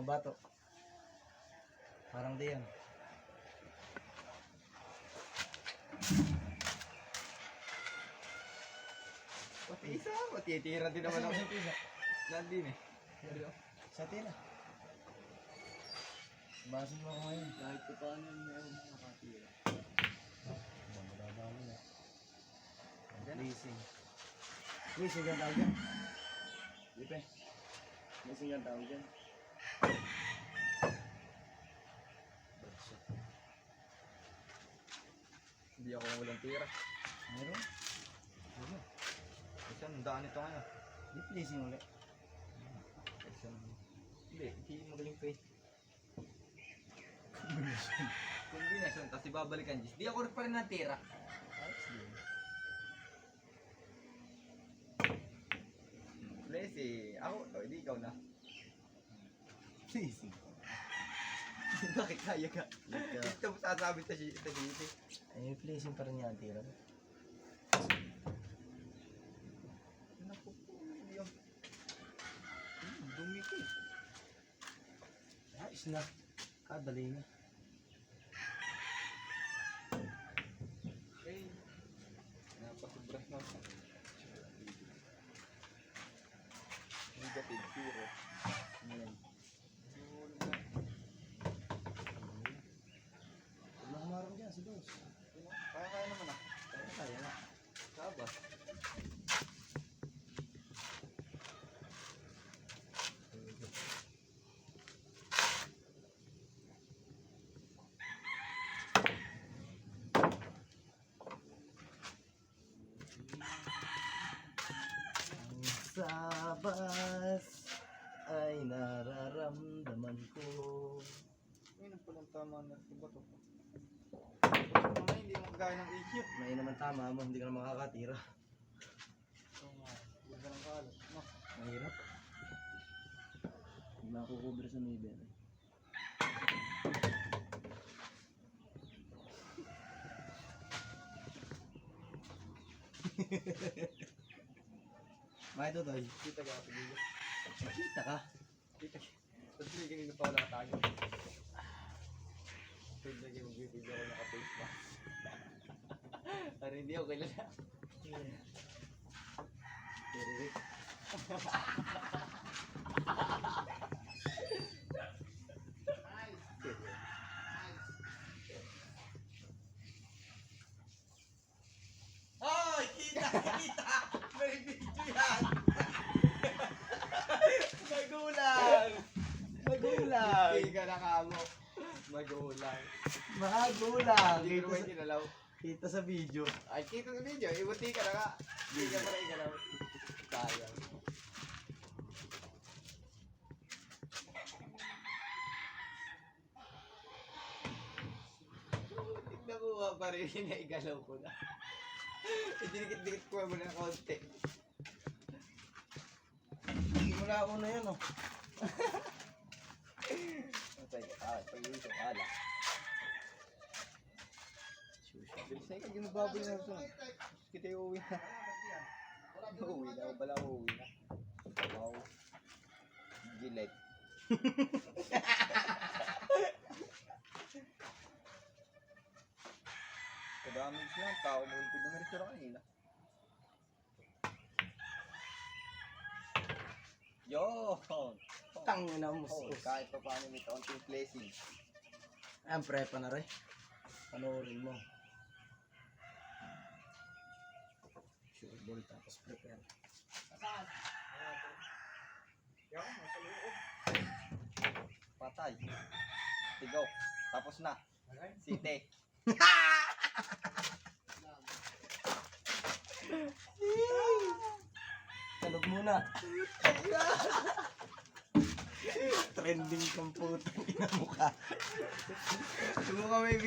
Mga bato. Parang di yan. Pati isa, matitira din naman ako. Nandin eh. Sa tira. Basin mo ako ngayon. Kahit pa paano yung meron nakatira. Mababa mo na. Leasing. Leasing ang tawag dyan. Di pa eh. Leasing ang tawag dyan. Hindi ako walang tira. Meron? Meron. Kasi ang daan ito ngayon. Di leasing ulit. Kasi hindi magaling pa eh. Combination, tapos ibabalikan Diyos. Di ako pa rin natira. Ayos din. Blessy, ako to, hindi ikaw na. Leasing. Bakit kaya ka? Ito mo sasabi sa dito. Ay, leasing pa rin yan tira. Naku po, yung dumi ko eh. Ayos na. Kadali na. Eh, napasubras na ako. Negative zero. Ayan. Huwag na kumarang dyan, si Dos. Kaya naman ah. Kaya na. Sabas. Ang sabas ay nararamdaman ko. Ayun ang palang tama na ito ba ito? Hindi mo kagaya ng ikyot. May naman tama mo, hindi ka na makakatira. So, huwag ka ng kalat. No? Mahirap. Huwag na ako cover sa Maven. Bakit ito, Toy? Kita ka ako dito. Nakita ka? Kita ka. Tapos hindi ganito pa ako nakatago. Pwede lagi mag-video ako naka-face pa. Para hindi ako kilala. Pero, Hoy! Kita! Kita! May video yan! Magulang! magulang! Hindi ka nakamo. Magulang. Magulang! Hindi ko Kita naman sa, kinalaw. kita sa video. Ay, kita sa video. Ibuti ka na nga. Hindi ka pa rin kinalaw. Sayang. Tignan mo ba pa rin na igalaw ko na. Dinikit-dikit ko mo na ng konti. Simula ako na yan, oh. Pag-iwisip, ala. Bilis na ikaw, yung nagbaboy na gusto. Kita yung uwi na. Uuwi na, o bala uuwi na. Wow. Gillette. Kadamage lang, tao mo yung pinamerito kanina. Yo! Tangina mo, Oh, kahit pa paano may kaunting blessing. Ayan, prepa na rin. Panoorin mo. Sure ball, tapos prepare. Patay. Tigaw. Tapos na. Site. Talog muna. Trending kang putang ina mo ka. Sumukha may